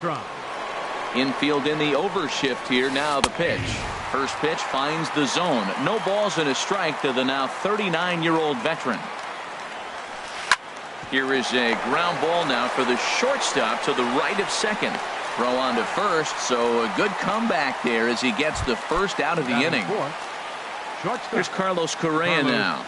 Infield in the overshift here. Now the pitch. First pitch finds the zone. No balls and a strike to the now 39-year-old veteran. Here is a ground ball now for the shortstop to the right of second. Throw on to first, so a good comeback there as he gets the first out of the inning. Here's Carlos Correa now.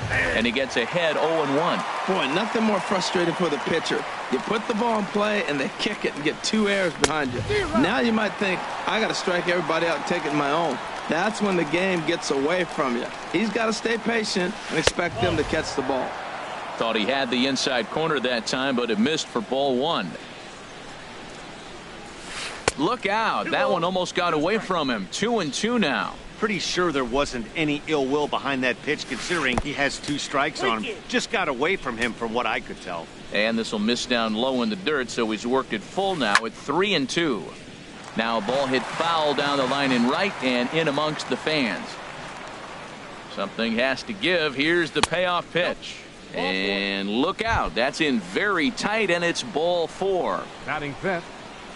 And he gets ahead 0-1. Boy, nothing more frustrating for the pitcher. You put the ball in play and they kick it and get 2 errors behind you. Now you might think, I got to strike everybody out and take it my own. That's when the game gets away from you. He's got to stay patient and expect them to catch the ball. Thought he had the inside corner that time, but it missed for ball 1. Look out. That one almost got away from him. 2-2 now. Pretty sure there wasn't any ill will behind that pitch, considering he has 2 strikes on him. Just got away from him from what I could tell. And this will miss down low in the dirt, so he's worked it full now at 3-2. Now a ball hit foul down the line in right and in amongst the fans. Something has to give. Here's the payoff pitch. And look out. That's in very tight, and it's ball 4. Batting fifth.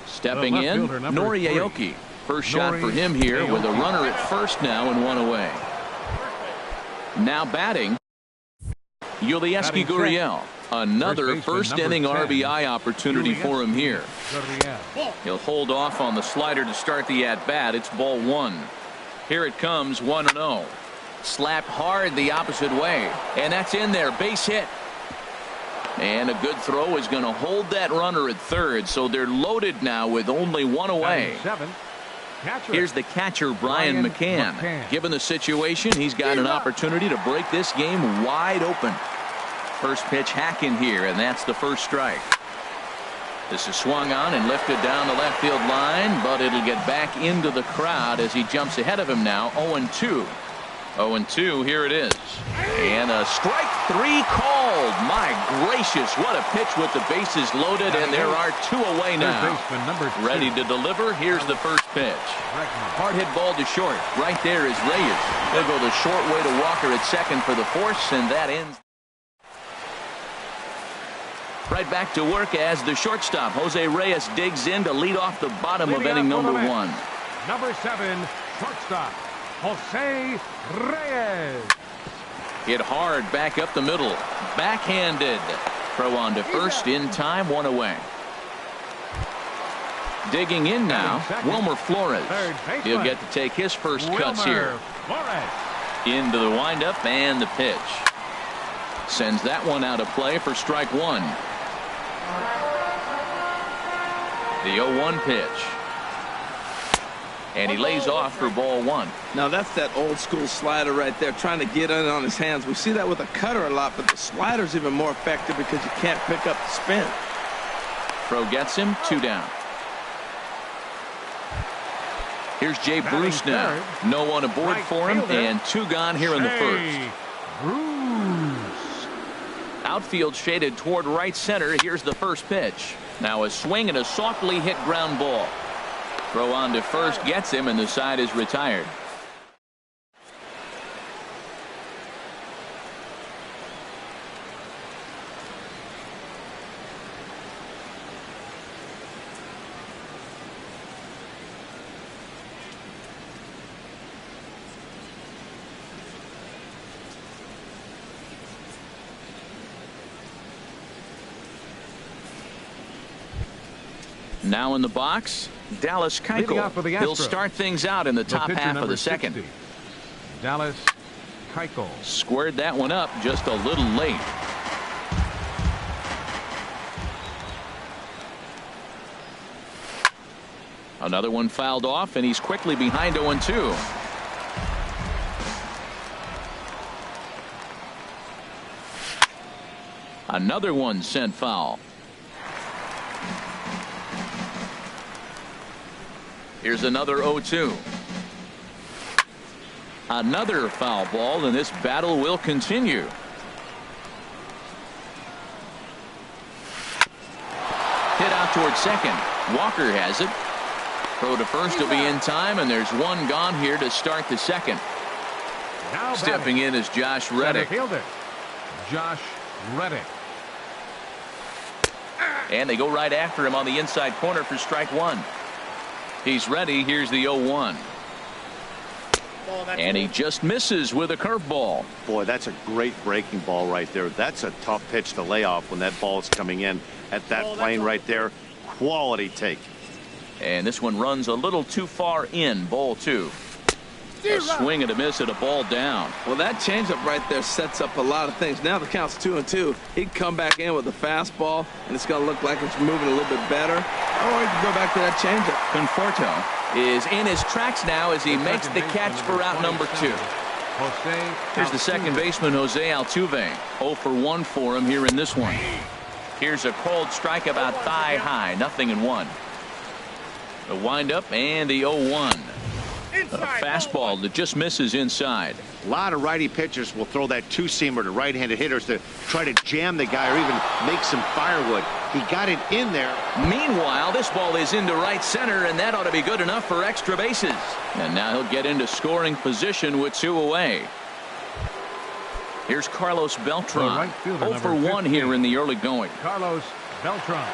Stepping in, Nori Aoki. First shot for him here with a runner at first now and 1 away. Now batting, Yulieski Gurriel. Another first inning RBI opportunity for him here. He'll hold off on the slider to start the at-bat. It's ball 1. Here it comes, 1-0. Slapped hard the opposite way. And that's in there. Base hit. And a good throw is going to hold that runner at third. So they're loaded now with only 1 away. Here's the catcher, Brian McCann. Given the situation, he's got an opportunity to break this game wide open. First pitch hack in here, and that's the first strike. This is swung on and lifted down the left field line, but it'll get back into the crowd as he jumps ahead of him now. 0-2. 0-2, here it is. And a strike 3 called. My gracious, what a pitch with the bases loaded, and there are 2 away now. Ready to deliver. Here's the first pitch. Hard hit ball to short. Right there is Reyes. They'll go the short way to Walker at second for the force, and that ends. Right back to work as the shortstop, Jose Reyes, digs in to lead off the bottom of inning number 1. Number 7, shortstop, Jose Reyes. Hit hard back up the middle. Backhanded. Throw on to first in time, 1 away. Digging in now, Wilmer Flores. He'll get to take his first cuts here. Into the windup and the pitch. Sends that one out of play for strike 1. The 0-1 pitch. And he lays off for ball 1. Now that's that old school slider right there, trying to get in on his hands. We see that with a cutter a lot, but the slider's even more effective because you can't pick up the spin. Throw gets him, 2 down. Here's Jay Bruce now. No one aboard for him, and 2 gone here in the first. Outfield shaded toward right center. Here's the first pitch. Now a swing and a softly hit ground ball. Throw on to first gets him, and the side is retired. Now in the box, Dallas Keuchel. He'll start things out in the top half of the second. 60. Dallas Keuchel. Squared that one up just a little late. Another one fouled off, and he's quickly behind 0-2. Another one sent foul. Here's another 0-2. Another foul ball, and this battle will continue. Hit out toward second. Walker has it. Throw to first will be in time, and there's 1 gone here to start the second. Now stepping in is Josh Reddick. Josh Reddick. And they go right after him on the inside corner for strike one. He's ready. Here's the 0-1. And he just misses with a curveball. Boy, that's a great breaking ball right there. That's a tough pitch to lay off when that ball is coming in at that plane right there. Quality take. And this one runs a little too far in. Ball two. A swing and a miss at a ball down. Well, that changeup right there sets up a lot of things. Now the count's 2-2. He'd come back in with a fastball, and it's going to look like it's moving a little bit better. Or he can go back to that changeup. Conforto is in his tracks now as he makes the catch for out number 2. Here's the second baseman, Jose Altuve. 0 for 1 for him here in this one. Here's a cold strike about thigh high. 0-1. The windup and the 0-1. A fastball that just misses inside. A lot of righty pitchers will throw that two-seamer to right-handed hitters to try to jam the guy or even make some firewood. He got it in there. Meanwhile, this ball is into right center, and that ought to be good enough for extra bases. And now he'll get into scoring position with 2 away. Here's Carlos Beltran. Right fielder, 0 for 1 here in the early going. Carlos Beltran.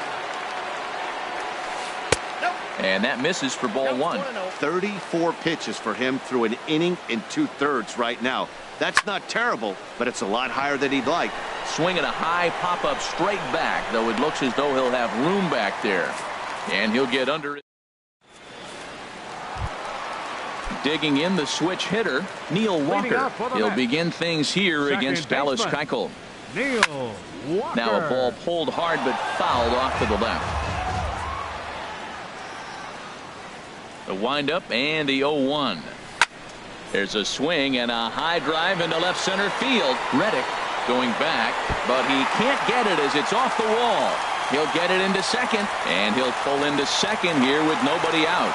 And that misses for ball 1. 34 pitches for him through an inning and 2/3 right now. That's not terrible, but it's a lot higher than he'd like. Swinging a high pop-up straight back, though it looks as though he'll have room back there. And he'll get under it. Digging in the switch hitter, Neil Walker. He'll begin things here against Dallas Keuchel. Neil Walker. Now a ball pulled hard but fouled off to the left. The windup and the 0-1. There's a swing and a high drive into left center field. Reddick going back, but he can't get it as it's off the wall. He'll get it into second, and he'll pull into second here with nobody out.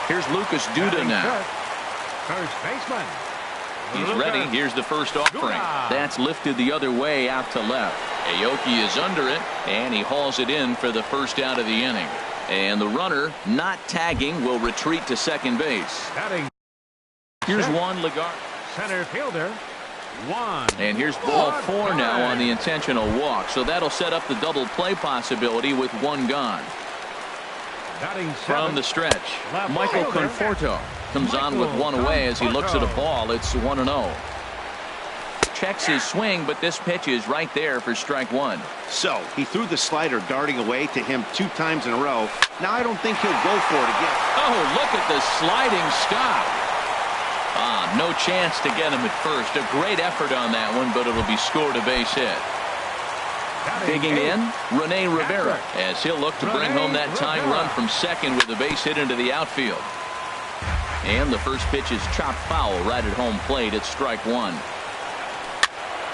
Here's Lucas Duda now. First baseman. He's ready. Here's the first offering. That's lifted the other way out to left. Aoki is under it, and he hauls it in for the first out of the inning. And the runner, not tagging, will retreat to second base. Here's Juan Lagarde. Center fielder. Juan. And here's ball 4 now on the intentional walk. So that'll set up the double play possibility with 1 gone. From the stretch, Michael Conforto comes on with 1 away as he looks at a ball. It's 1-0. Checks his swing, but this pitch is right there for strike 1. So he threw the slider darting away to him 2 times in a row. Now I don't think he'll go for it again. Oh, look at the sliding stop. No chance to get him at first. A great effort on that one, but it'll be scored a base hit. Digging in, Rene Rivera, as he'll look to bring home that tying run from second with a base hit into the outfield. And the first pitch is chopped foul right at home plate. It's strike 1.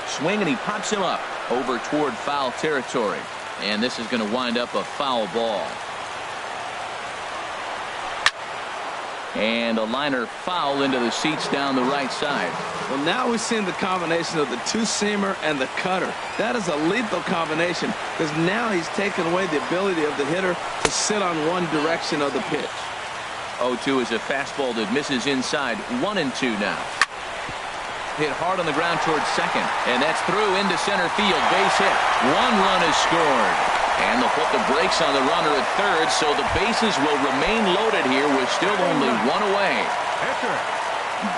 Swing, and he pops him up over toward foul territory. And this is going to wind up a foul ball. And a liner foul into the seats down the right side. Well, now we've seen the combination of the two-seamer and the cutter. That is a lethal combination because now he's taken away the ability of the hitter to sit on one direction of the pitch. 0-2 is a fastball that misses inside. 1-2 now. Hit hard on the ground towards second, and that's through into center field. Base hit. 1 run is scored, and they'll put the brakes on the runner at third, so the bases will remain loaded here with still only 1 away.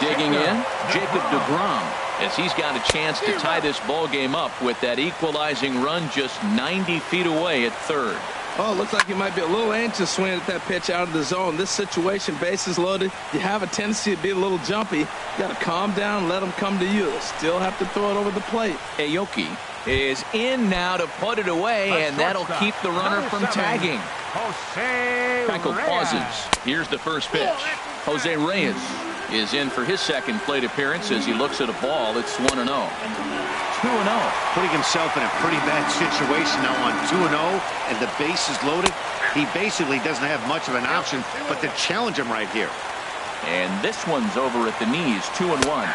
Digging in, Jacob deGrom, as he's got a chance to tie this ball game up with that equalizing run just 90 feet away at third. Oh, it looks like you might be a little anxious swinging at that pitch out of the zone. This situation, bases loaded, you have a tendency to be a little jumpy. You got to calm down, let them come to you. Still have to throw it over the plate. Aoki is in now to put it away, and that'll keep the runner from tagging. Keuchel pauses. Here's the first pitch. Jose Reyes is in for his second plate appearance as he looks at a ball. It's 1-0. 2-0. Putting himself in a pretty bad situation now on 2-0, and the base is loaded. He basically doesn't have much of an option but to challenge him right here. And this one's over at the knees. 2-1.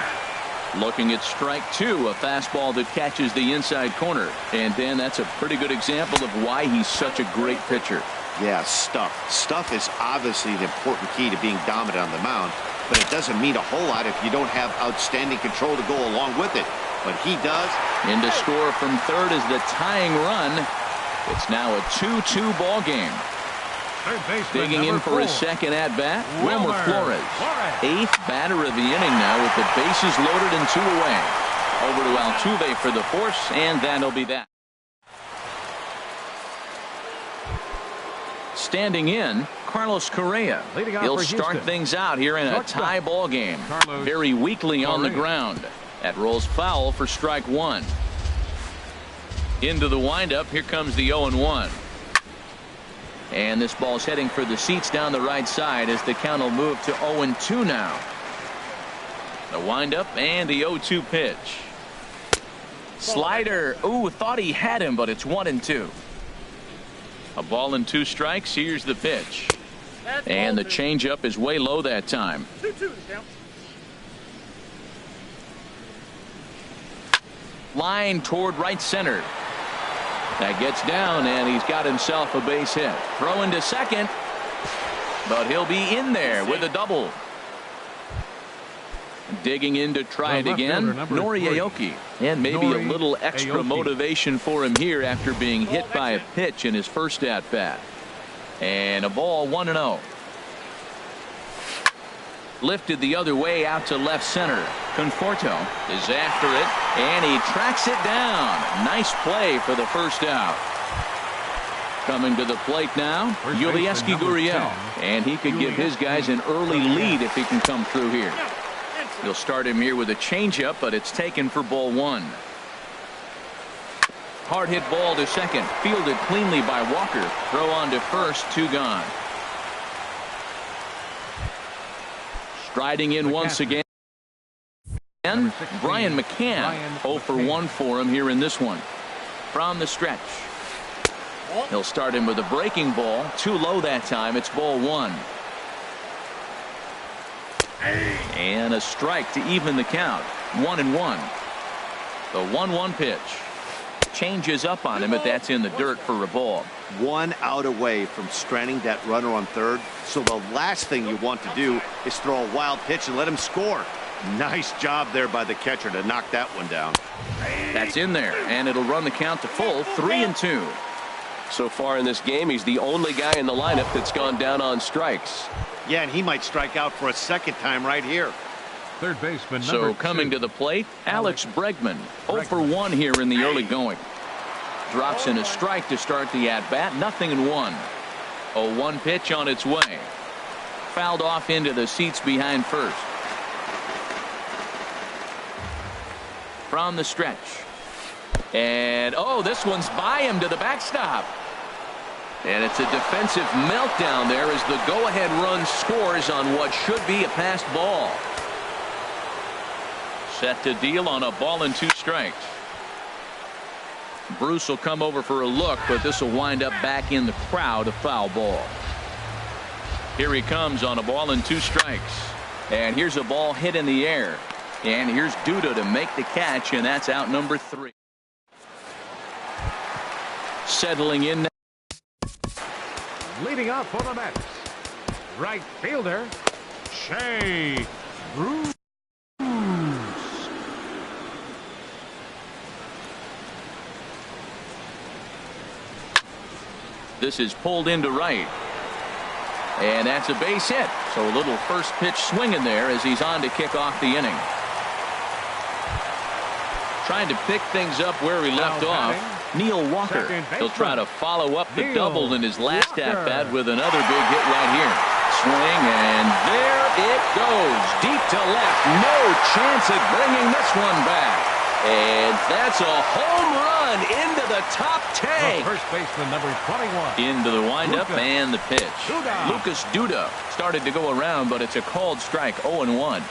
Looking at strike 2, a fastball that catches the inside corner. And Dan, that's a pretty good example of why he's such a great pitcher. Yeah, stuff. Stuff is obviously the important key to being dominant on the mound, but it doesn't mean a whole lot if you don't have outstanding control to go along with it. but he does. In to score from third is the tying run. It's now a 2-2 ball game. Digging in for his second at-bat, Wilmer Flores. 8th batter of the inning now with the bases loaded and 2 away. Over to Altuve for the force, and that'll be that. Standing in, Carlos Correa. He'll start things out here in a tie ball game. Very weakly on the ground. That rolls foul for strike 1. Into the windup. Here comes the 0-1. And this ball's heading for the seats down the right side as the count will move to 0-2 now. The windup and the 0-2 pitch. Slider. Ooh, thought he had him, but it's 1-2. A ball and 2 strikes. Here's the pitch. And the changeup is way low that time. 2-2 count. Line toward right center. That gets down, and he's got himself a base hit. Throw into second, but he'll be in there with a double. Digging in to try it again, Nori Aoki. And maybe a little extra motivation for him here after being hit by a pitch in his first at-bat. And a ball, 1-0. Lifted the other way out to left center. Conforto is after it, and he tracks it down. Nice play for the first out. Coming to the plate now, Yulieski Gurriel, and he could give his guys an early lead if he can come through here. He'll start him here with a changeup, but it's taken for ball 1. Hard hit ball to second, fielded cleanly by Walker. Throw on to first, 2 gone. Striding in once again, Brian McCann. 0 for 1 for him here in this one. From the stretch, he'll start him with a breaking ball. Too low that time. It's ball 1. And a strike to even the count. 1-1. The 1-1 pitch. Changes up on him, but that's in the dirt for a ball. 1 out away from stranding that runner on third. So the last thing you want to do is throw a wild pitch and let him score. Nice job there by the catcher to knock that one down. That's in there, and it'll run the count to full. 3-2. So far in this game, he's the only guy in the lineup that's gone down on strikes. Yeah, and he might strike out for a second time right here. Third baseman so coming to the plate, Alex Bregman. 0 for 1 here in the early going. Drops in a strike to start the at-bat. 0-1. A 1 pitch on its way. Fouled off into the seats behind first. From the stretch. And, oh, this one's by him to the backstop. And it's a defensive meltdown there as the go-ahead run scores on what should be a passed ball. Set to deal on a ball and 2 strikes. Bruce will come over for a look, but this will wind up back in the crowd, a foul ball. Here he comes on a ball and 2 strikes. And here's a ball hit in the air. And here's Duda to make the catch, and that's out number 3. Settling in now. Leading off for the Mets, right fielder, Shea Bruce. This is pulled into right. And that's a base hit. So a little first pitch swinging there as he's on to kick off the inning. Trying to pick things up where he left off. Neil Walker. He'll try to follow up the double in his last at-bat with another big hit right here. Swing, and there it goes. Deep to left. No chance at bringing this one back. And that's a home run into the top tank. First baseman number 21. Into the windup and the pitch. Duda. Lucas Duda started to go around, but it's a called strike. 0-1.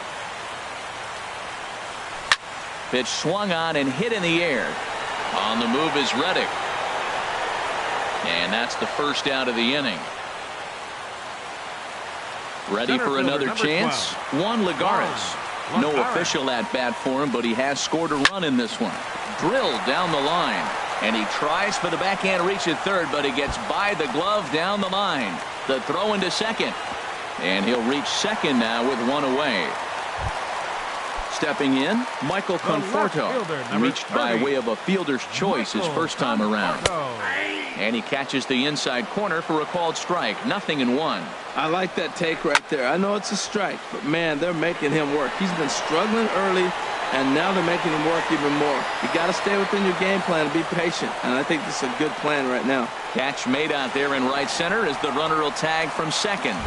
Pitch swung on and hit in the air. On the move is Reddick. And that's the first out of the inning. Ready for another chance. Juan Lagares. No official at bat for him, but he has scored a run in this one. Drilled down the line. And he tries for the backhand reach at third, but he gets by the glove down the line. The throw into second. And he'll reach second now with 1 away. Stepping in, Michael Conforto. Reached by way of a fielder's choice his first time around. And he catches the inside corner for a called strike. 0-1. I like that take right there. I know it's a strike, but man, they're making him work. He's been struggling early, and now they're making him work even more. You got to stay within your game plan and be patient, and I think this is a good plan right now. Catch made out there in right center as the runner will tag from second.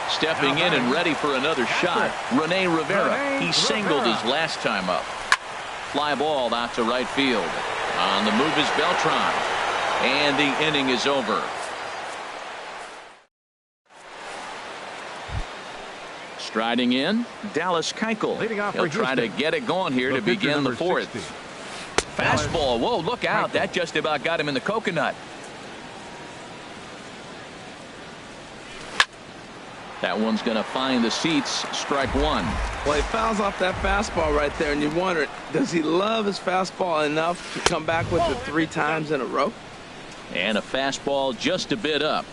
Stepping in and ready for another shot, Rene Rivera. He singled his last time up. Fly ball out to right field. On the move is Beltran. And the inning is over. Striding in, Dallas Keuchel. He'll try to get it going here to begin the fourth. Fastball. Whoa, look out. That just about got him in the coconut. That one's going to find the seats. Strike one. Well, he fouls off that fastball right there, and you wonder, does he love his fastball enough to come back with it 3 times in a row? And a fastball just a bit up.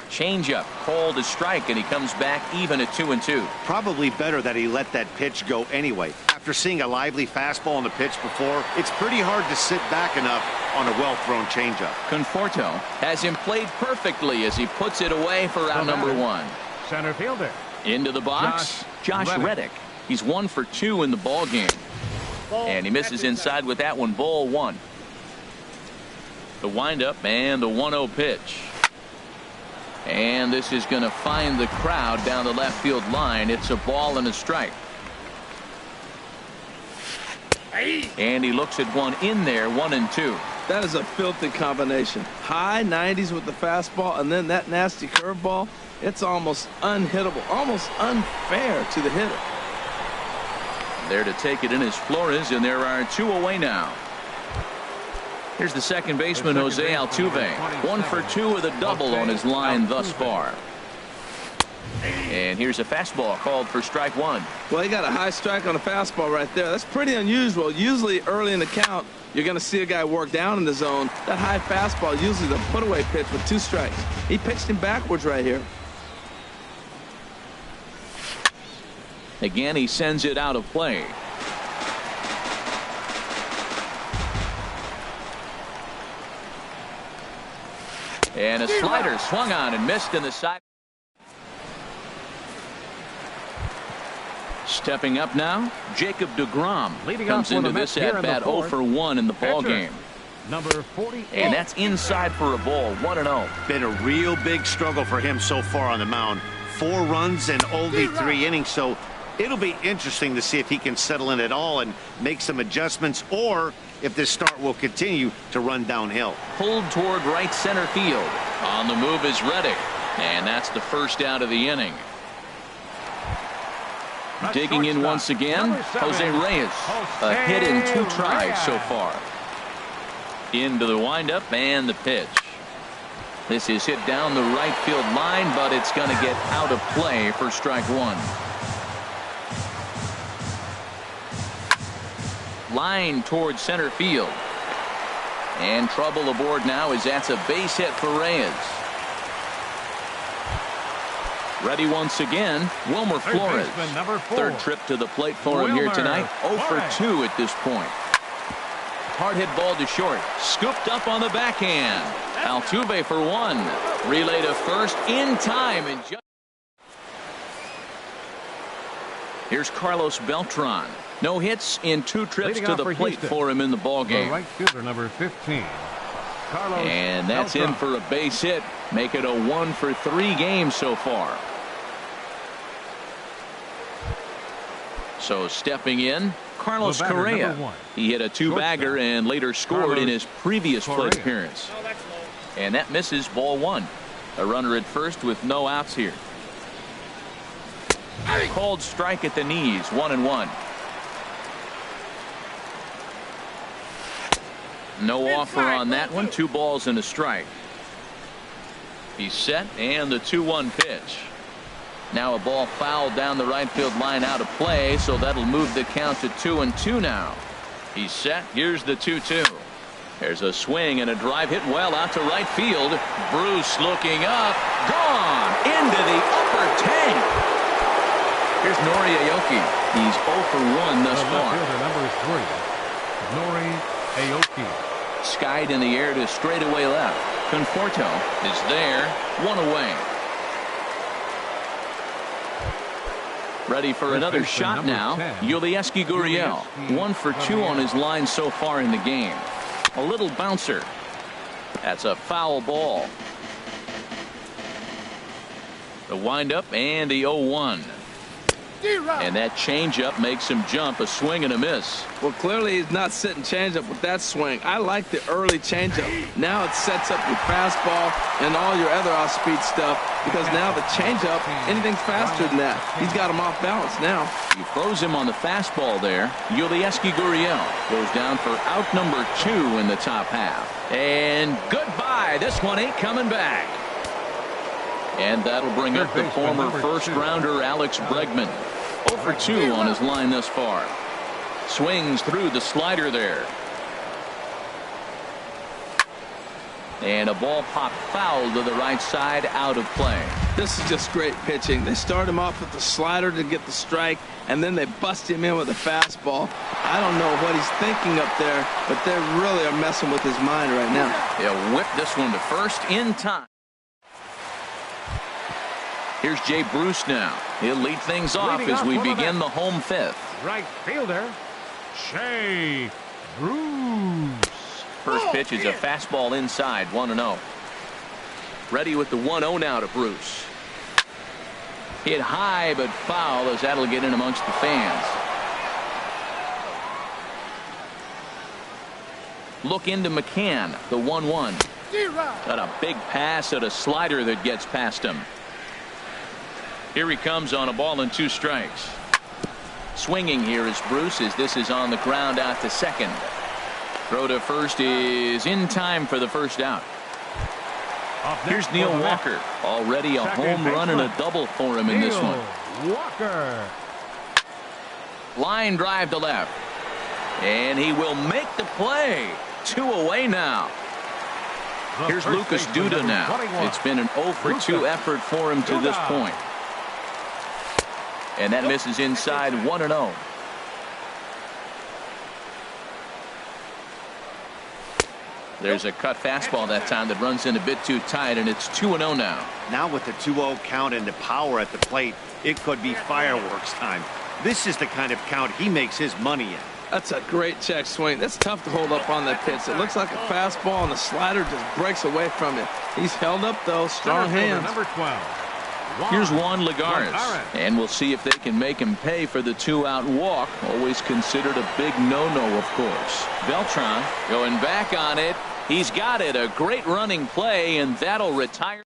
Changeup called a strike, and he comes back even at 2-2. Probably better that he let that pitch go anyway. After seeing a lively fastball on the pitch before, it's pretty hard to sit back enough on a well-thrown changeup. Conforto has him played perfectly as he puts it away for out number 1. Center fielder. Into the box, Josh Reddick. He's 1 for 2 in the ball game. And he misses inside with that one. Ball 1. The windup and the 1-0 pitch. And this is going to find the crowd down the left field line. It's a ball and a strike. And he looks at one in there, 1-2. That is a filthy combination. High 90s with the fastball, and then that nasty curveball. It's almost unhittable, almost unfair to the hitter. There to take it in is Flores, and there are 2 away now. Here's the second baseman, Jose Altuve. 1 for 2 with a double on his line thus far. And here's a fastball called for strike 1. Well, he got a high strike on a fastball right there. That's pretty unusual. Usually early in the count, you're going to see a guy work down in the zone. That high fastball, usually the put-away pitch with 2 strikes. He pitched him backwards right here. Again, he sends it out of play. And a slider swung on and missed in the side. Stepping up now, Jacob deGrom comes into this at-bat 0 for 1 in the ball game. Number 40. And that's inside for a ball, 1-0. Been a real big struggle for him so far on the mound. 4 runs in only 3 innings, so it'll be interesting to see if he can settle in at all and make some adjustments, or if this start will continue to run downhill. Pulled toward right center field. On the move is Reddick, and that's the first out of the inning. Digging in once again, Jose Reyes. A hit in 2 tries so far. Into the windup and the pitch. This is hit down the right field line, but it's going to get out of play for strike 1. Line towards center field. And trouble aboard now as that's a base hit for Reyes. Ready once again, Wilmer Flores. Third trip to the plate for him here tonight. 0 for 2 at this point. Hard hit ball to short. Scooped up on the backhand. Altuve for 1. Relay to first in time. And here's Carlos Beltran. No hits in 2 trips to the plate for him in the ball game. Right fielder, number 15. And that's in for a base hit. Make it a 1 for 3 game so far. So stepping in, Carlos Correa. He hit a 2-bagger and later scored in his previous plate appearance. And that misses, ball 1. A runner at first with no outs here. Called strike at the knees, 1-1. No offer on that one. 2 balls and a strike. He's set, and the 2-1 pitch. Now a ball fouled down the right field line, out of play, so that'll move the count to 2-2 now. He's set. Here's the 2-2. There's a swing and a drive hit well out to right field. Bruce looking up. Gone into the upper tank. Here's Nori Aoki. He's 0 for 1 thus far. Number 3, Nori Aoki. Skied in the air to straightaway left. Conforto is there, 1 away. Ready for another shot now. Yulieski Gurriel, 1 for 2 on his line so far in the game. A little bouncer. That's a foul ball. The windup and the 0-1. And that changeup makes him jump. A swing and a miss. Well, clearly he's not sitting changeup with that swing. I like the early changeup. Now it sets up your fastball and all your other off-speed stuff, because now the changeup, anything's faster than that. He's got him off balance now. He throws him on the fastball there. Yulieski Gurriel goes down for out number 2 in the top half. And goodbye. This one ain't coming back. And that'll bring up the former first-rounder Alex Bregman. 0 for 2 on his line thus far. Swings through the slider there. And a ball popped foul to the right side, out of play. This is just great pitching. They start him off with the slider to get the strike, and then they bust him in with a fastball. I don't know what he's thinking up there, but they really are messing with his mind right now. He'll whip this one to first in time. Here's Jay Bruce now. He'll lead things off as we begin the home fifth. Right fielder, Jay Bruce. First pitch is a fastball inside, 1-0. Ready with the 1-0 now to Bruce. Hit high but foul, as that'll get in amongst the fans. Look into McCann, the 1-1. Got a big pass at a slider that gets past him. Here he comes on a ball and 2 strikes. Swinging here is Bruce, as this is on the ground out to second. Throw to first is in time for the first out. Here's Neil Walker. Already a home run and a double for him in this one. Walker. Line drive to left. And he will make the play. 2 away now. Here's Lucas Duda now. It's been an 0 for 2 effort for him to this point. And that misses inside, 1-0. There's a cut fastball that time that runs in a bit too tight, and it's 2-0 now. Now with the 2-0 count and the power at the plate, it could be fireworks time. This is the kind of count he makes his money in. That's a great check swing. That's tough to hold up on that pitch. It looks like a fastball, and the slider just breaks away from it. He's held up, though. Strong hands. Number 12. Here's Juan Lagares, and we'll see if they can make him pay for the 2-out walk. Always considered a big no-no, of course. Beltran going back on it. He's got it. A great running play, and that'll retire.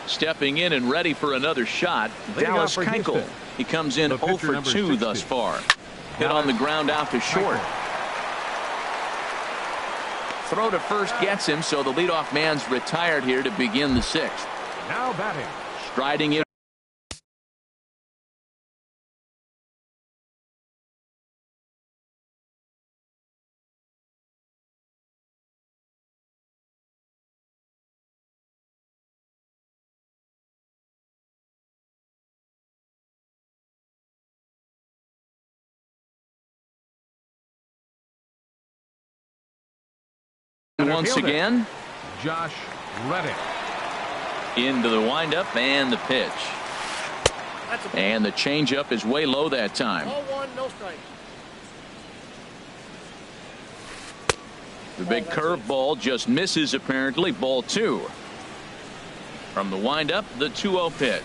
Stepping in and ready for another shot, Dallas Keuchel. He comes in 0 for 2 thus far. Hit on the ground out to short. Throw to first gets him, so the leadoff man's retired here to begin the 6th. Now batting. Striding in. Once again, Josh Reddick. Into the windup and the pitch. And the changeup is way low that time. 0-1, no strikes. The big curveball just misses, apparently. Ball 2. From the windup, the 2-0 pitch.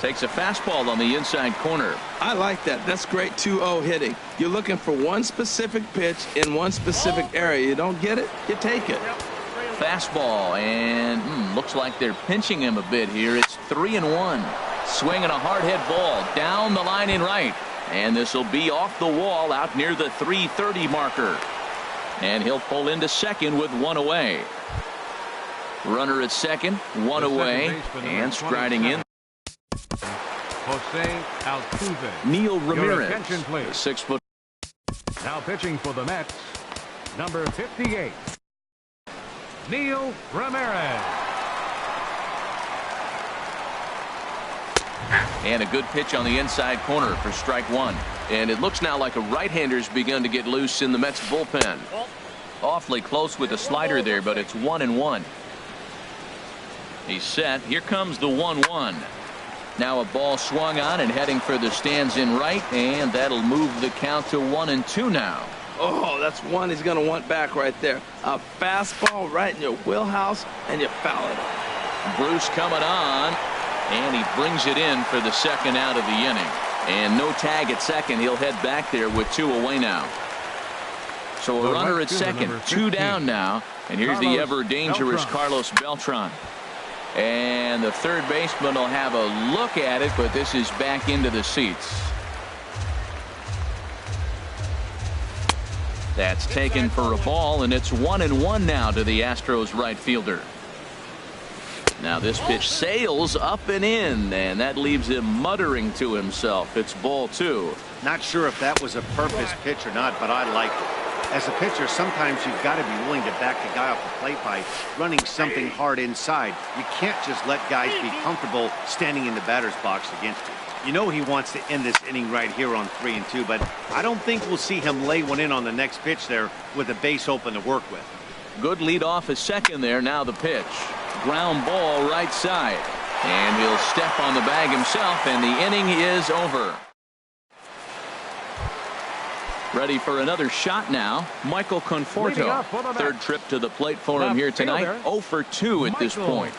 Takes a fastball on the inside corner. I like that. That's great 2-0 hitting. You're looking for one specific pitch in one specific area. You don't get it, you take it. Fastball, and looks like they're pinching him a bit here. It's 3-1. Swinging a hard hit ball down the line in right. And this will be off the wall out near the 330 marker. And he'll pull into second with 1 away. Runner at second, 1 away, and striding in. Jose Altuve. Neil Ramirez, attention, please. 6-foot. Now pitching for the Mets, number 58, Neil Ramirez. And a good pitch on the inside corner for strike one. And it looks now like a right-hander's begun to get loose in the Mets bullpen. Awfully close with the slider there, but it's 1-1. He's set. Here comes the 1-1. Now a ball swung on and heading for the stands in right, and that'll move the count to 1-2 now. Oh, that's one he's going to want back right there. A fastball right in your wheelhouse, and you foul it. Bruce coming on, and he brings it in for the second out of the inning. And no tag at second. He'll head back there with 2 away now. So a runner at second, 2 down now. And here's the ever-dangerous Carlos Beltran. And the third baseman will have a look at it, but this is back into the seats. That's taken for a ball, and it's 1-1 now to the Astros right fielder. Now this pitch sails up and in, and that leaves him muttering to himself. It's ball 2. Not sure if that was a purpose pitch or not, but I like it. As a pitcher, sometimes you've got to be willing to back the guy off the plate by running something hard inside. You can't just let guys be comfortable standing in the batter's box against you. You know he wants to end this inning right here on 3-2, but I don't think we'll see him lay one in on the next pitch there with the base open to work with. Good lead off at second there. Now the pitch. Ground ball right side. And he'll step on the bag himself, and the inning is over. Ready for another shot now. Michael Conforto. Third trip to the plate for him here tonight. 0 for 2 at this point.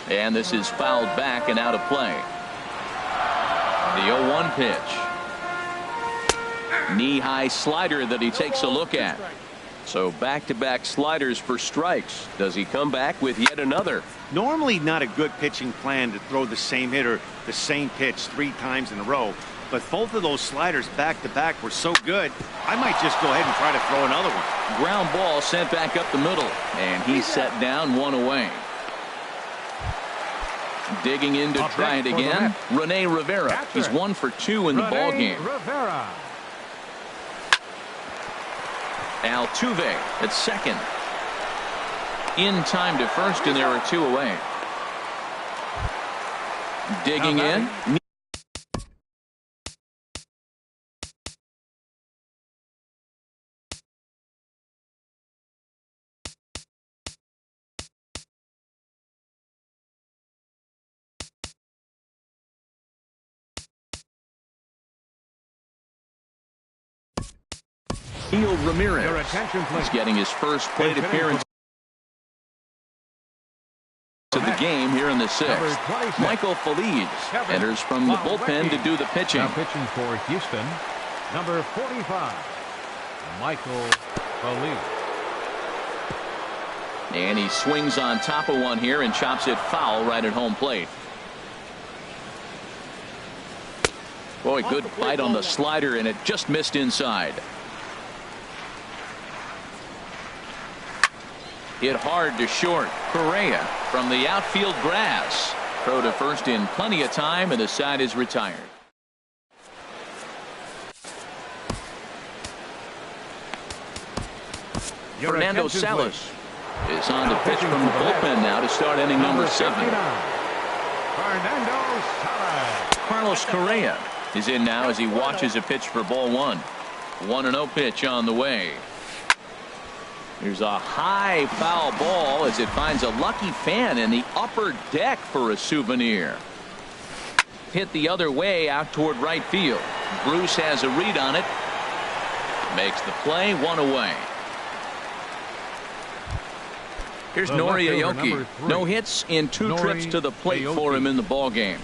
And this is fouled back and out of play. The 0-1 pitch. Knee-high slider that he takes a look at. So back-to-back sliders for strikes. Does he come back with yet another? Normally not a good pitching plan to throw the same hitter the same pitch 3 times in a row. But both of those sliders back-to-back were so good, I might just go ahead and try to throw another one. Ground ball sent back up the middle. And he's set down 1 away. Digging in to try it again. Rene Rivera. He's 1 for 2 in the ball game. Altuve at second. In time to first, and there are 2 away. Digging in. Ramirez. He's getting his first plate appearance to the game here in the 6th. Michael Feliz enters from the bullpen to do the pitching. Now pitching for Houston, number 45, Michael Feliz. And he swings on top of one here and chops it foul right at home plate. Boy, good bite on the slider, and it just missed inside. Hit hard to short. Correa from the outfield grass. Throw to first in plenty of time, and the side is retired. Fernando Salas is on the pitch from the bullpen now to start inning number 7. Fernando Salas. Carlos Correa is in now as he watches a pitch for ball 1. 1-0 pitch on the way. Here's a high foul ball as it finds a lucky fan in the upper deck for a souvenir. Hit the other way out toward right field. Bruce has a read on it. Makes the play, 1 away. Here's Nori Aoki. No hits in 2 trips to the plate for him in the ball game.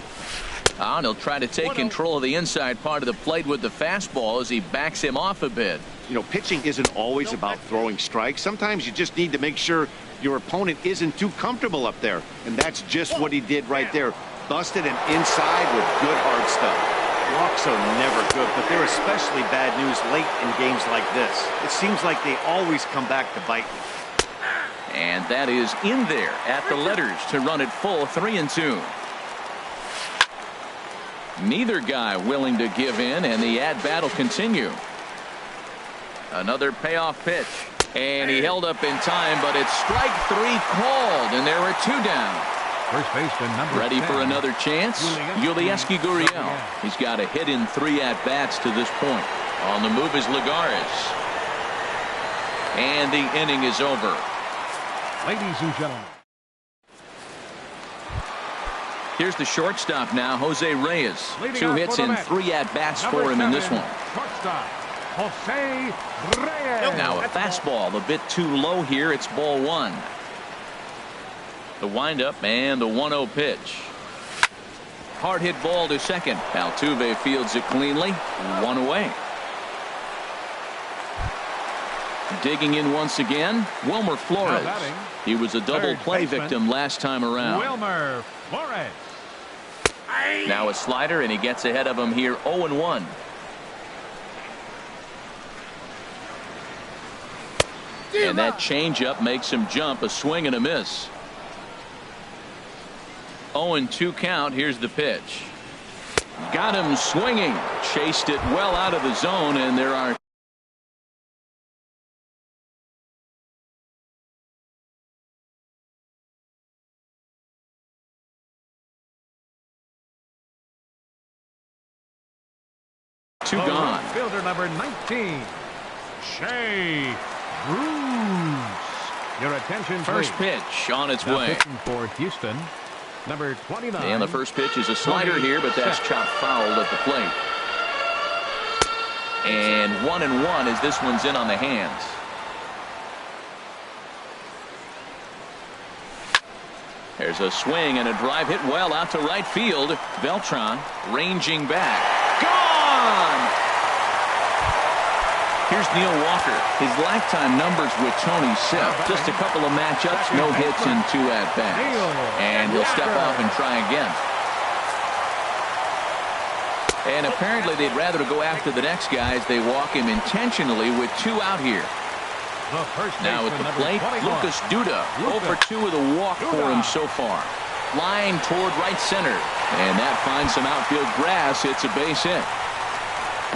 And he'll try to take control of the inside part of the plate with the fastball as he backs him off a bit. You know, pitching isn't always about throwing strikes. Sometimes you just need to make sure your opponent isn't too comfortable up there. And that's just what he did right there. Busted him inside with good hard stuff. Walks are never good, but they're especially bad news late in games like this. It seems like they always come back to bite you. And that is in there at the letters to run it full 3-2. Neither guy willing to give in, and the at-bat will continue. Another payoff pitch, and he held up in time, but it's strike 3 called, and there are 2 down. First baseman number Ready 10. for another chance? Yulieski Gurriel. He's got a hit in 3 at-bats to this point. On the move is Lagares. And the inning is over. Ladies and gentlemen. Here's the shortstop now, Jose Reyes. Leading 2 off hits for the and Mets. 3 at-bats Number for him in this 7, one. Shortstop, Jose Reyes. Now a fastball a bit too low here. It's ball 1. The windup and the 1-0 pitch. Hard hit ball to second. Altuve fields it cleanly. 1 away. Digging in once again, Wilmer Flores. He was a double play victim last time around. Wilmer Flores. Now a slider, and he gets ahead of him here 0-1. And that changeup makes him jump. A swing and a miss. 0-2 count. Here's the pitch. Got him swinging. Chased it well out of the zone, and there are two gone. Fielder number 19, Shea Bruce. Your attention, First please. pitch on its Now way. pitching for Houston, number 29. And the first pitch is a slider here, but that's chopped foul at the plate. And 1-1 as this one's in on the hands. There's a swing and a drive hit well out to right field. Beltran ranging back. Gone! Here's Neil Walker. His lifetime numbers with Tony Sipp. Just a couple of matchups, no hits in 2 at-bats. And he'll step off and try again. And apparently they'd rather go after the next guy as they walk him intentionally with 2 out here. Now at the plate, Lucas Duda. 0 for 2 with a walk for him so far. Line toward right center. And that finds some outfield grass. It's a base hit.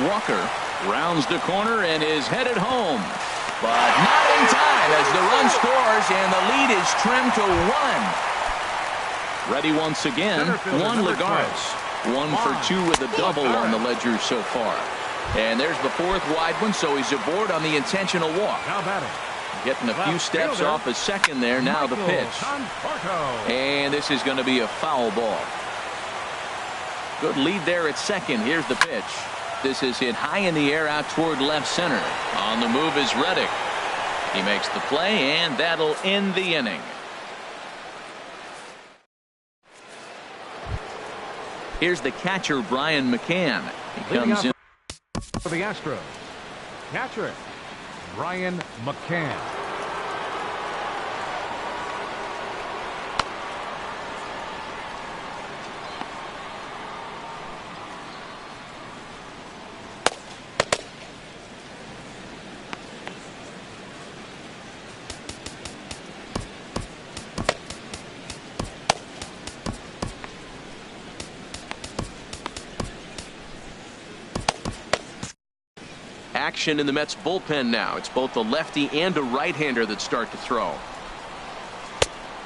Walker rounds the corner and is headed home. But not in time as the run scores and the lead is trimmed to 1. Ready once again, Juan Lagares. 1 for 2 with a double on the ledger so far. And there's the 4th wide one, so he's aboard on the intentional walk. Getting a few steps off a second there. Now the pitch. And this is going to be a foul ball. Good lead there at second. Here's the pitch. This is hit high in the air out toward left center. On the move is Reddick. He makes the play, and that'll end the inning. Here's the catcher, Brian McCann. He comes in for the Astros. Catcher, Brian McCann. Action in the Mets bullpen now. It's both a lefty and a right-hander that start to throw.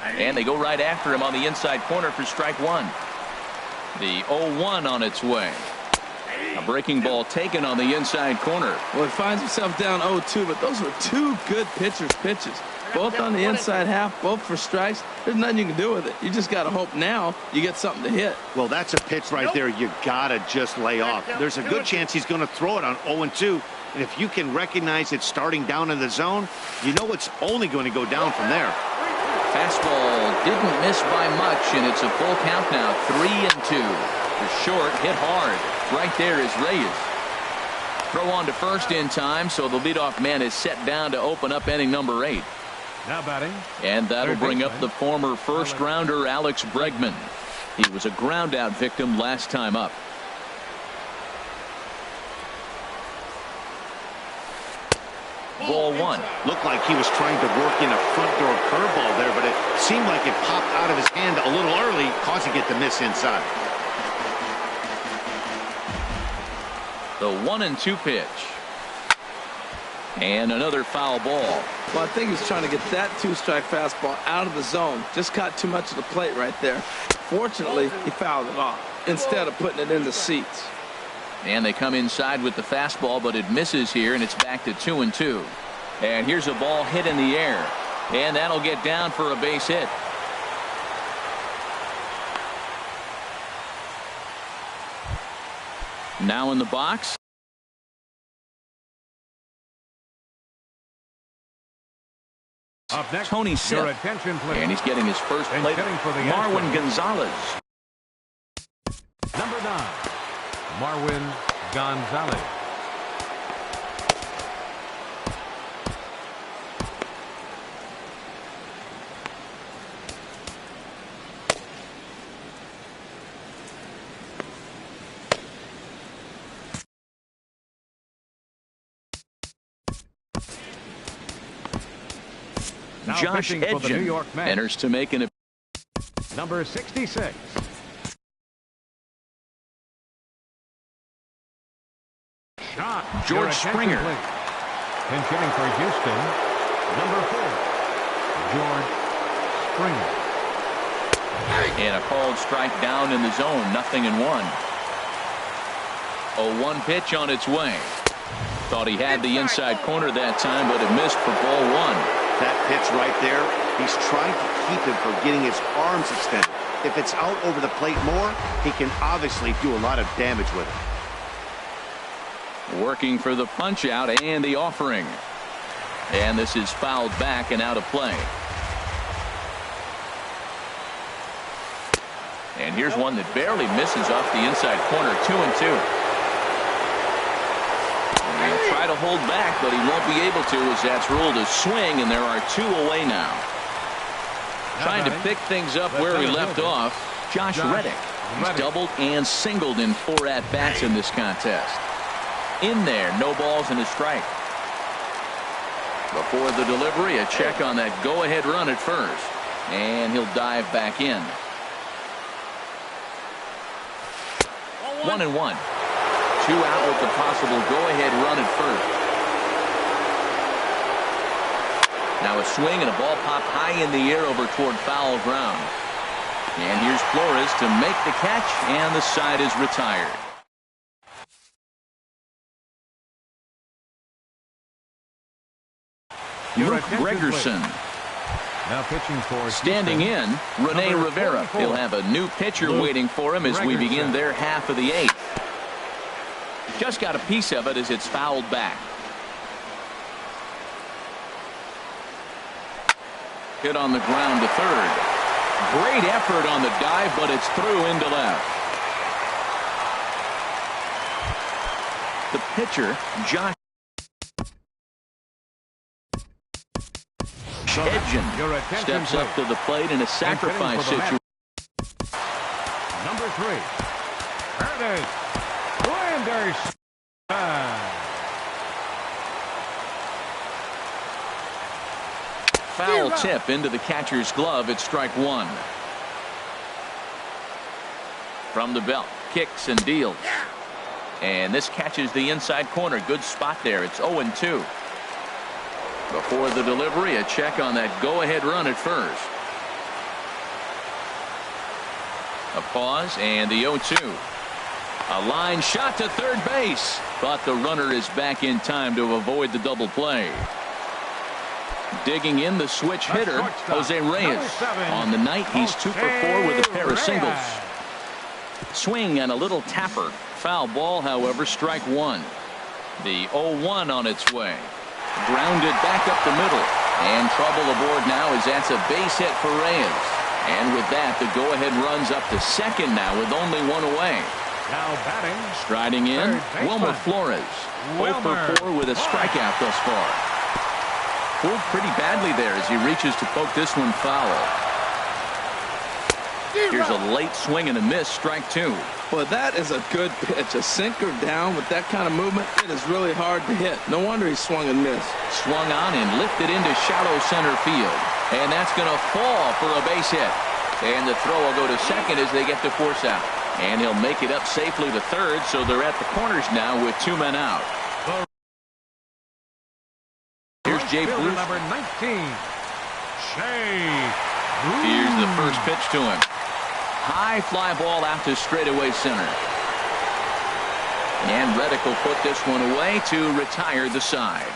And they go right after him on the inside corner for strike 1. The 0-1 on its way. A breaking ball taken on the inside corner. Well, he finds himself down 0-2, but those were 2 good pitchers' pitches. Both on the inside half, both for strikes. There's nothing you can do with it. You just got to hope now you get something to hit. Well, that's a pitch right there you got to just lay off. There's a good chance he's going to throw it on 0-2. And if you can recognize it starting down in the zone, you know it's only going to go down from there. Fastball didn't miss by much, and it's a full count now. 3-2. The short hit hard. Right there is Reyes. Throw on to first in time, so the leadoff man is set down to open up inning number 8. Now batting. And that'll bring up the former first-rounder Alex Bregman. He was a ground-out victim last time up. Ball 1. Looked like he was trying to work in a front door curveball there, but it seemed like it popped out of his hand a little early, causing it to miss inside. The 1-2 pitch. And another foul ball. Well, I think he's trying to get that two-strike fastball out of the zone. Just caught too much of the plate right there. Fortunately, he fouled it off instead of putting it in the seats. And they come inside with the fastball, but it misses here, and it's back to 2-2. And here's a ball hit in the air. And that'll get down for a base hit. Now in the box. Up next, Tony Sipp. your attention, please. And he's getting his first plate. Marwin Gonzalez. Number 9, Marwin Gonzalez. Now Josh Edgen enters to make an. Number 66. Shot. George Springer. Pinch hitting for Houston. Number 4, George Springer. And a called strike down in the zone. 0-1. 0-1 pitch on its way. Thought he had the inside corner that time, but it missed for ball 1. That pitch right there, he's trying to keep him from getting his arms extended. If it's out over the plate more, he can obviously do a lot of damage with it. Working for the punch out and the offering. And this is fouled back and out of play. And here's one that barely misses off the inside corner. 2-2. He'll try to hold back, but he won't be able to, as that's ruled a swing, and there are 2 away now. Trying to pick things up where he left off, Josh Reddick. He's doubled and singled in 4 at-bats in this contest. In there, no balls and a strike. Before the delivery, a check on that go-ahead run at first. And he'll dive back in. 1-1. 2 out with the possible go-ahead run at first. Now a swing and a ball popped high in the air over toward foul ground. And here's Flores to make the catch, and the side is retired. Luke Gregerson. Now pitching for standing in, Rene Rivera. He'll have a new pitcher waiting for him as we begin their half of the 8th. Just got a piece of it as it's fouled back. Hit on the ground to third. Great effort on the dive, but it's through into left. The pitcher, Josh Edgen, steps up to the plate in a sacrifice situation. Number 3. There it is. Foul tip into the catcher's glove. It's strike 1. From the belt, kicks and deals. And this catches the inside corner. Good spot there. It's 0-2. Before the delivery, a check on that go-ahead run at first. A pause and the 0-2. A line shot to third base, but the runner is back in time to avoid the double play. Digging in, the switch hitter, Jose Reyes. On the night, he's 2 for 4 with a pair of singles. Swing and a little tapper. Foul ball, however, strike 1. The 0-1 on its way. Grounded back up the middle. And trouble aboard now as that's a base hit for Reyes. And with that, the go-ahead runs up to second now with only 1 away. Now batting. Striding in, Wilmer Flores. 0 for 4 with a strikeout thus far. Pulled pretty badly there as he reaches to poke this one foul. Here's a late swing and a miss, strike 2. Well, that is a good pitch. A sinker down with that kind of movement, it is really hard to hit. No wonder he swung and missed. Swung on and lifted into shallow center field. And that's going to fall for a base hit. And the throw will go to second as they get the force out. And he'll make it up safely to third, so they're at the corners now with 2 men out. Jay fielder Bruce. number 19, Shea. Here's the first pitch to him. High fly ball out to straightaway center. And Reddick will put this one away to retire the side.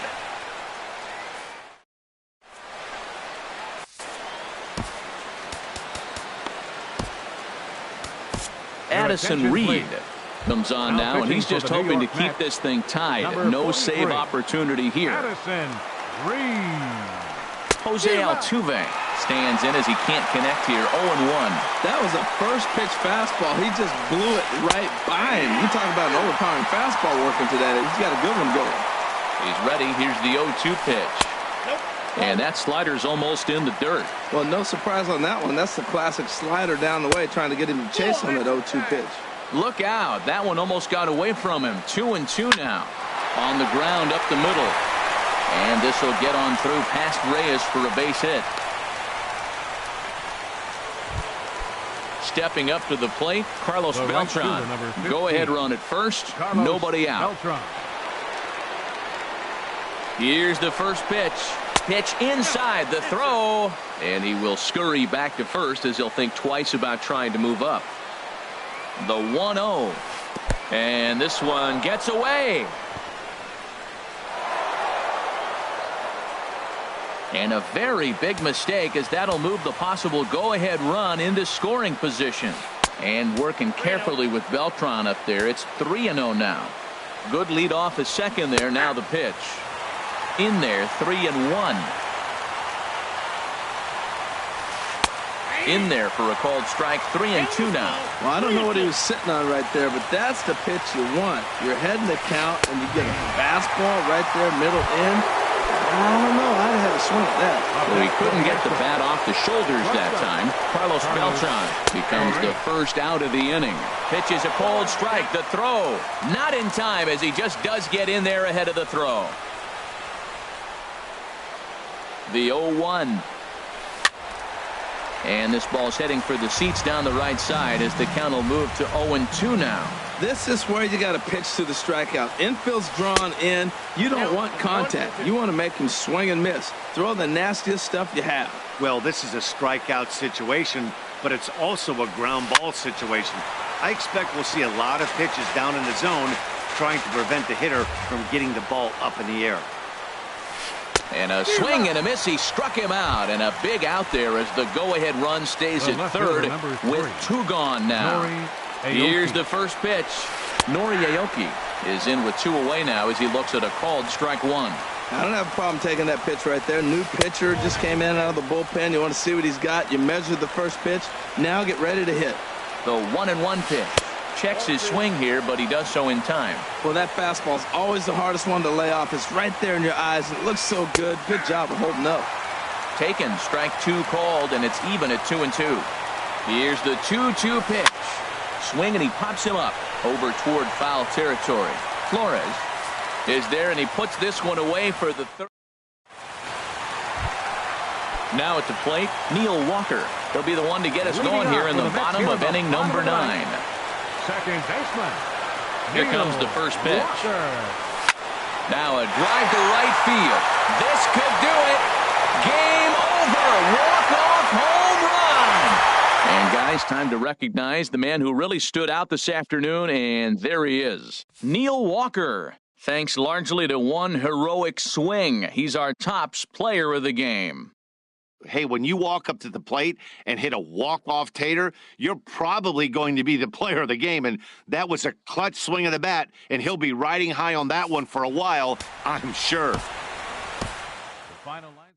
Addison Reed comes on now, and he's just hoping to keep this thing tied. No save opportunity here. Addison Reed. Jose Altuve stands in as he can't connect here. 0-1. That was a first pitch fastball. He just blew it right by him. You talk about an overpowering fastball working today. He's got a good one going. He's ready. Here's the 0-2 pitch. And that slider's almost in the dirt. Well, no surprise on that one. That's the classic slider down the way, trying to get him to chase on that 0-2 pitch. Look out. That one almost got away from him. 2-2 now. On the ground up the middle. And this will get on through past Reyes for a base hit. Stepping up to the plate, Carlos Beltran. Go ahead run at first. Nobody out. Here's the first pitch. Pitch inside the throw. And he will scurry back to first as he'll think twice about trying to move up. The 1-0. And this one gets away. And a very big mistake, as that'll move the possible go-ahead run into scoring position. And working carefully with Beltran up there. It's 3-0 now. Good lead off his second there. Now the pitch. In there, 3-1. In there for a called strike. 3-2 now. Well, I don't know what he was sitting on right there, but that's the pitch you want. You're heading the count, and you get a fastball right there, middle in. I don't know. I'd have had to swing at that. Well, he couldn't get the bat off the shoulders that time. Carlos Beltran becomes the first out of the inning. Pitches a cold strike. The throw. Not in time, as he just does get in there ahead of the throw. The 0-1. And this ball's heading for the seats down the right side as the count will move to 0-2 now. This is where you got to pitch to the strikeout. Infield's drawn in. You don't want contact. You want to make him swing and miss. Throw the nastiest stuff you have. Well, this is a strikeout situation, but it's also a ground ball situation. I expect we'll see a lot of pitches down in the zone trying to prevent the hitter from getting the ball up in the air. And a swing and a miss. He struck him out, and a big out there as the go-ahead run stays at third with 2 gone now. Here's the first pitch. Nori Aoki is in with 2 away now as he looks at a called strike 1. I don't have a problem taking that pitch right there. New pitcher just came in out of the bullpen. You want to see what he's got. You measure the first pitch. Now get ready to hit. The 1-1 pitch. Checks his swing here, but he does so in time. Well, that fastball's always the hardest one to lay off. It's right there in your eyes. It looks so good. Good job of holding up. Taken. Strike 2 called, and it's even at 2-2. Here's the 2-2 pitch. Swing, and he pops him up over toward foul territory. Flores is there, and he puts this one away for the third. Now at the plate, Neil Walker. He'll be the one to get us going here in the bottom of inning number 9. Second baseman. Here comes the first pitch. Now a drive to right field. This could do it. Game over. Walk-off home run. And guys, time to recognize the man who really stood out this afternoon, and there he is. Neil Walker. Thanks largely to one heroic swing. He's our tops player of the game. Hey, when you walk up to the plate and hit a walk-off tater, you're probably going to be the player of the game. And that was a clutch swing of the bat, and he'll be riding high on that one for a while, I'm sure. The final line.